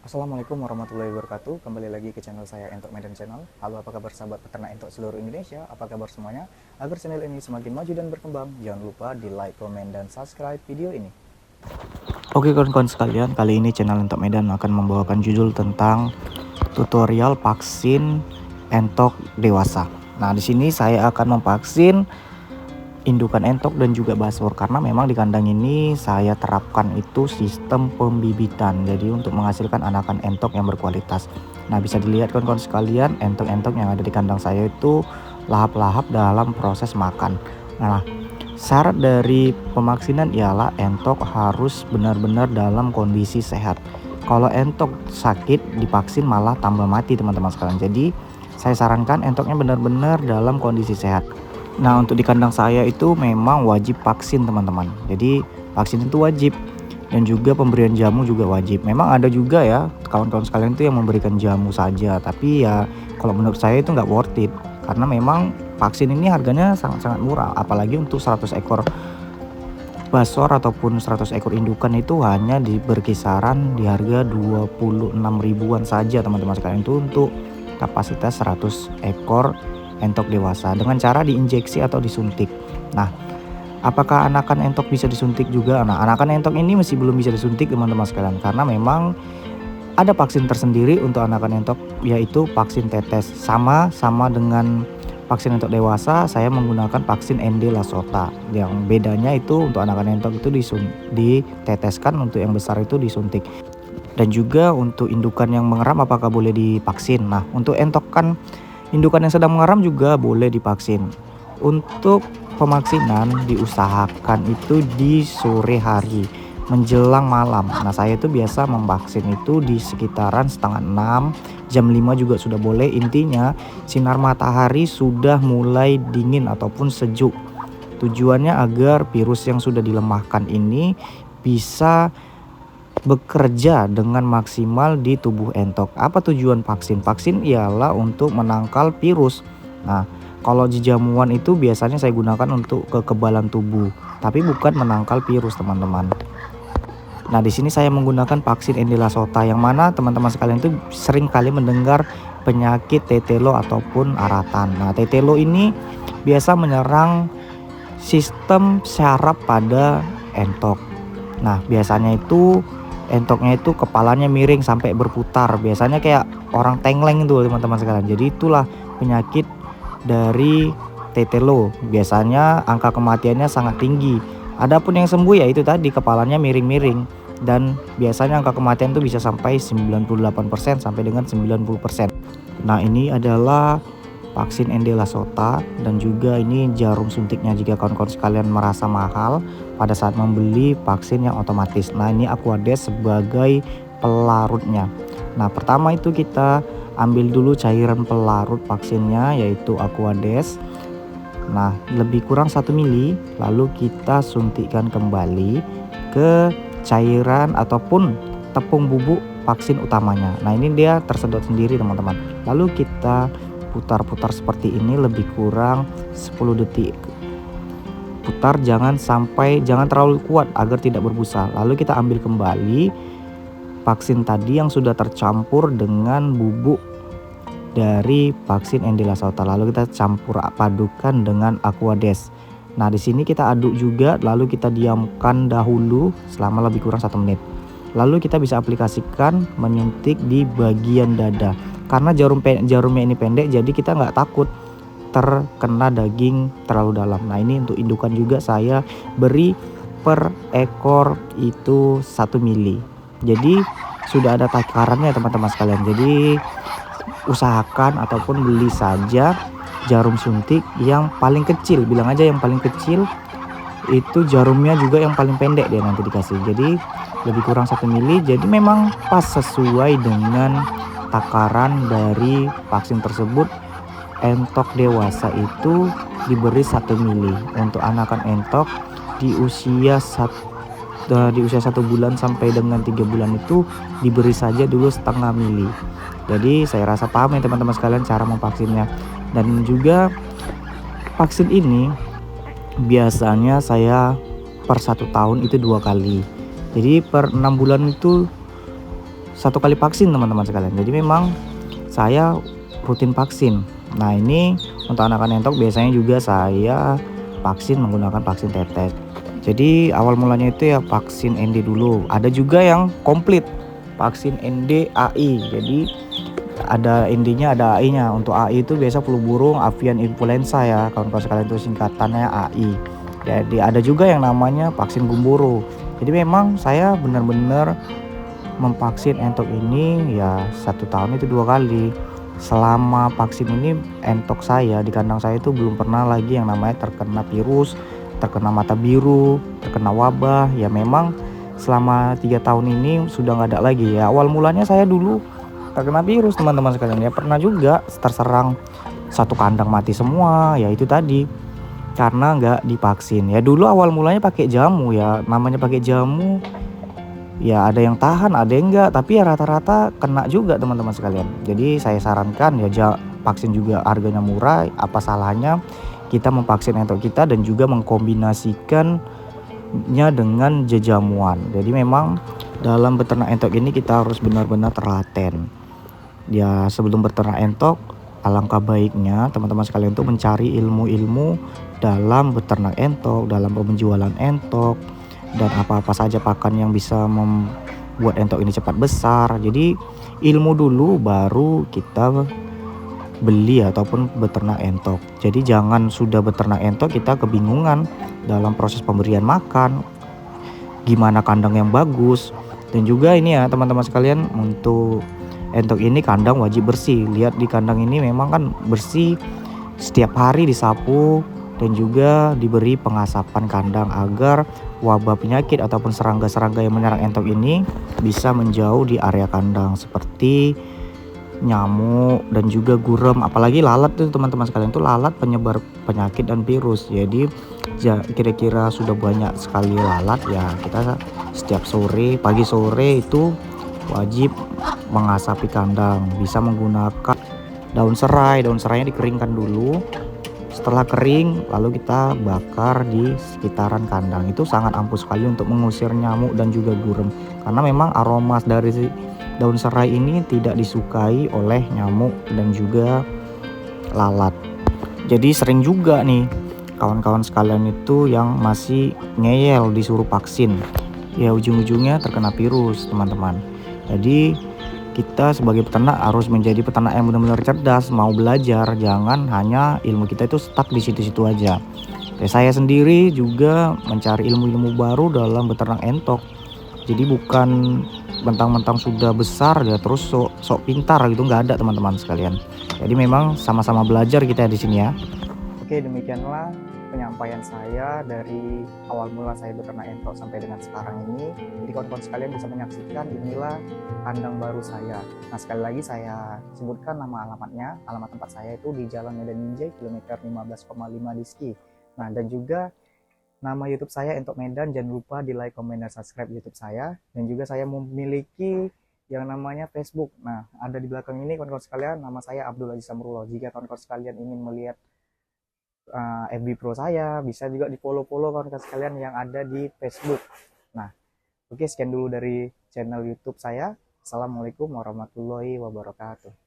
Assalamualaikum warahmatullahi wabarakatuh. Kembali lagi ke channel saya Entok Medan Channel. Halo, apa kabar sahabat peternak entok seluruh Indonesia? Apa kabar semuanya? Agar channel ini semakin maju dan berkembang, jangan lupa di like, komen, dan subscribe video ini. Oke kawan-kawan sekalian, kali ini channel Entok Medan akan membawakan judul tentang tutorial vaksin entok dewasa. Nah, di sini saya akan memvaksin indukan entok dan juga basur, karena memang di kandang ini saya terapkan itu sistem pembibitan, jadi untuk menghasilkan anakan entok yang berkualitas. Nah, bisa dilihat kawan-kawan sekalian, entok-entok yang ada di kandang saya itu lahap-lahap dalam proses makan. Nah, syarat dari pemaksinan ialah entok harus benar-benar dalam kondisi sehat. Kalau entok sakit divaksin malah tambah mati teman-teman sekalian. Jadi saya sarankan entoknya benar-benar dalam kondisi sehat. Nah, untuk di kandang saya itu memang wajib vaksin teman-teman. Jadi vaksin itu wajib, dan juga pemberian jamu juga wajib. Memang ada juga ya kawan-kawan sekalian itu yang memberikan jamu saja, tapi ya kalau menurut saya itu nggak worth it, karena memang vaksin ini harganya sangat-sangat murah. Apalagi untuk 100 ekor basor ataupun 100 ekor indukan itu hanya berkisaran di harga 26 ribuan saja teman-teman sekalian. Itu untuk kapasitas 100 ekor entok dewasa dengan cara diinjeksi atau disuntik. Nah, apakah anakan entok bisa disuntik juga? Nah, anakan entok ini masih belum bisa disuntik teman-teman sekalian, karena memang ada vaksin tersendiri untuk anakan entok, yaitu vaksin tetes. Sama dengan vaksin entok dewasa, saya menggunakan vaksin ND Lasota. Yang bedanya itu untuk anakan entok itu diteteskan, untuk yang besar itu disuntik. Dan juga untuk indukan yang mengeram apakah boleh divaksin? Nah, untuk entok kan indukan yang sedang mengeram juga boleh divaksin. Untuk pemaksinan diusahakan itu di sore hari menjelang malam. Nah, saya itu biasa memvaksin itu di sekitaran setengah 6, jam 5 juga sudah boleh. Intinya sinar matahari sudah mulai dingin ataupun sejuk. Tujuannya agar virus yang sudah dilemahkan ini bisa bekerja dengan maksimal di tubuh entok. Apa tujuan vaksin? Vaksin ialah untuk menangkal virus. Nah, kalau di jamuan itu biasanya saya gunakan untuk kekebalan tubuh, tapi bukan menangkal virus, teman-teman. Nah, di sini saya menggunakan vaksin ND Lasota, yang mana teman-teman sekalian itu sering kali mendengar penyakit tetelo ataupun aratan. Nah, tetelo ini biasa menyerang sistem syaraf pada entok. Nah, biasanya itu entoknya itu kepalanya miring sampai berputar, biasanya kayak orang tengleng itu teman-teman sekalian. Jadi itulah penyakit dari tetelo. Biasanya angka kematiannya sangat tinggi. Adapun yang sembuh ya itu tadi, kepalanya miring-miring, dan biasanya angka kematian itu bisa sampai 98% sampai dengan 90%. Nah, ini adalah vaksin ND Lasota, dan juga ini jarum suntiknya jika kawan-kawan sekalian merasa mahal pada saat membeli vaksin yang otomatis. Nah, ini Aquades sebagai pelarutnya. Nah, pertama itu kita ambil dulu cairan pelarut vaksinnya, yaitu Aquades. Nah, lebih kurang 1 mili, lalu kita suntikkan kembali ke cairan ataupun tepung bubuk vaksin utamanya. Nah, ini dia tersedot sendiri teman-teman. Lalu kita putar-putar seperti ini lebih kurang 10 detik. Putar jangan terlalu kuat agar tidak berbusa. Lalu kita ambil kembali vaksin tadi yang sudah tercampur dengan bubuk dari vaksin ND Lasota. Lalu kita campur padukan dengan Aquades. Nah, di sini kita aduk juga, lalu kita diamkan dahulu selama lebih kurang 1 menit. Lalu kita bisa aplikasikan menyuntik di bagian dada. Karena jarumnya ini pendek, jadi kita nggak takut terkena daging terlalu dalam. Nah, ini untuk indukan juga saya beri per ekor itu 1 mili. Jadi sudah ada takarannya teman-teman sekalian. Jadi usahakan ataupun beli saja jarum suntik yang paling kecil. Bilang aja yang paling kecil, itu jarumnya juga yang paling pendek dia nanti dikasih. Jadi lebih kurang 1 mili. Jadi memang pas sesuai dengan takaran dari vaksin tersebut. Entok dewasa itu diberi 1 mili. Untuk anakan entok di usia 1 bulan sampai dengan 3 bulan itu diberi saja dulu setengah mili. Jadi saya rasa paham ya teman-teman sekalian cara memvaksinnya. Dan juga vaksin ini biasanya saya per 1 tahun itu 2 kali. Jadi per 6 bulan itu 1 kali vaksin teman-teman sekalian. Jadi memang saya rutin vaksin. Nah ini untuk anak-anak entok biasanya juga saya vaksin menggunakan vaksin tetes. Jadi awal mulanya itu ya vaksin ND dulu. Ada juga yang komplit vaksin ND AI. Jadi ada ND-nya, ada AI-nya. Untuk AI itu biasa flu burung, avian influenza ya kawan-kawan sekalian, itu singkatannya AI. Jadi ada juga yang namanya vaksin gumboro. Jadi memang saya benar-benar memvaksin entok ini ya 1 tahun itu 2 kali. Selama vaksin ini entok saya di kandang saya itu belum pernah lagi yang namanya terkena virus, terkena mata biru, terkena wabah. Ya memang selama 3 tahun ini sudah nggak ada lagi ya. Awal mulanya saya dulu terkena virus teman-teman sekalian ya, pernah juga terserang 1 kandang mati semua ya, itu tadi karena nggak divaksin ya. Dulu awal mulanya pakai jamu ya, namanya pakai jamu ya, ada yang tahan ada yang enggak, tapi ya rata-rata kena juga teman-teman sekalian. Jadi saya sarankan ya vaksin juga harganya murah, apa salahnya kita memvaksin entok kita dan juga mengkombinasikannya dengan jejamuan. Jadi memang dalam beternak entok ini kita harus benar-benar telaten ya. Sebelum beternak entok, alangkah baiknya teman-teman sekalian tuh mencari ilmu-ilmu dalam beternak entok, dalam penjualan entok, dan apa-apa saja pakan yang bisa membuat entok ini cepat besar. Jadi ilmu dulu baru kita beli ataupun beternak entok. Jadi jangan sudah beternak entok kita kebingungan dalam proses pemberian makan, gimana kandang yang bagus. Dan juga ini ya teman-teman sekalian, untuk entok ini kandang wajib bersih. Lihat di kandang ini memang kan bersih, setiap hari disapu dan juga diberi pengasapan kandang agar wabah penyakit ataupun serangga-serangga yang menyerang entok ini bisa menjauh di area kandang, seperti nyamuk dan juga gurem, apalagi lalat tuh teman-teman sekalian, tuh lalat penyebar penyakit dan virus. Jadi kira-kira sudah banyak sekali lalat ya, kita setiap sore, pagi sore itu wajib mengasapi kandang, bisa menggunakan daun serai. Daun serainya dikeringkan dulu, setelah kering lalu kita bakar di sekitaran kandang. Itu sangat ampuh sekali untuk mengusir nyamuk dan juga gurem, karena memang aroma dari daun serai ini tidak disukai oleh nyamuk dan juga lalat. Jadi sering juga nih kawan-kawan sekalian itu yang masih ngeyel disuruh vaksin ya, ujung-ujungnya terkena virus teman-teman. Jadi kita sebagai peternak harus menjadi peternak yang benar-benar cerdas, mau belajar, jangan hanya ilmu kita itu stuck di situ-situ aja. Ya, saya sendiri juga mencari ilmu-ilmu baru dalam beternak entok. Jadi bukan mentang-mentang sudah besar ya terus sok pintar gitu, nggak ada teman-teman sekalian. Jadi memang sama-sama belajar kita di sini ya. Oke, demikianlah penyampaian saya dari awal mula saya beternak entok sampai dengan sekarang ini. Jadi kawan-kawan sekalian bisa menyaksikan inilah kandang baru saya. Nah, sekali lagi saya sebutkan nama alamatnya. Alamat tempat saya itu di Jalan Medan Binjai kilometer 15,5 Diski. Nah, dan juga nama YouTube saya Entok Medan. Jangan lupa di like, komen, dan subscribe YouTube saya. Dan juga saya memiliki yang namanya Facebook. Nah, ada di belakang ini kawan-kawan sekalian, nama saya Abdul Aziz Samrullah. Jika kawan-kawan sekalian ingin melihat FB Pro saya, bisa juga di follow kawan-kawan sekalian yang ada di Facebook. Nah, oke, sekian dulu dari channel YouTube saya. Assalamualaikum warahmatullahi wabarakatuh.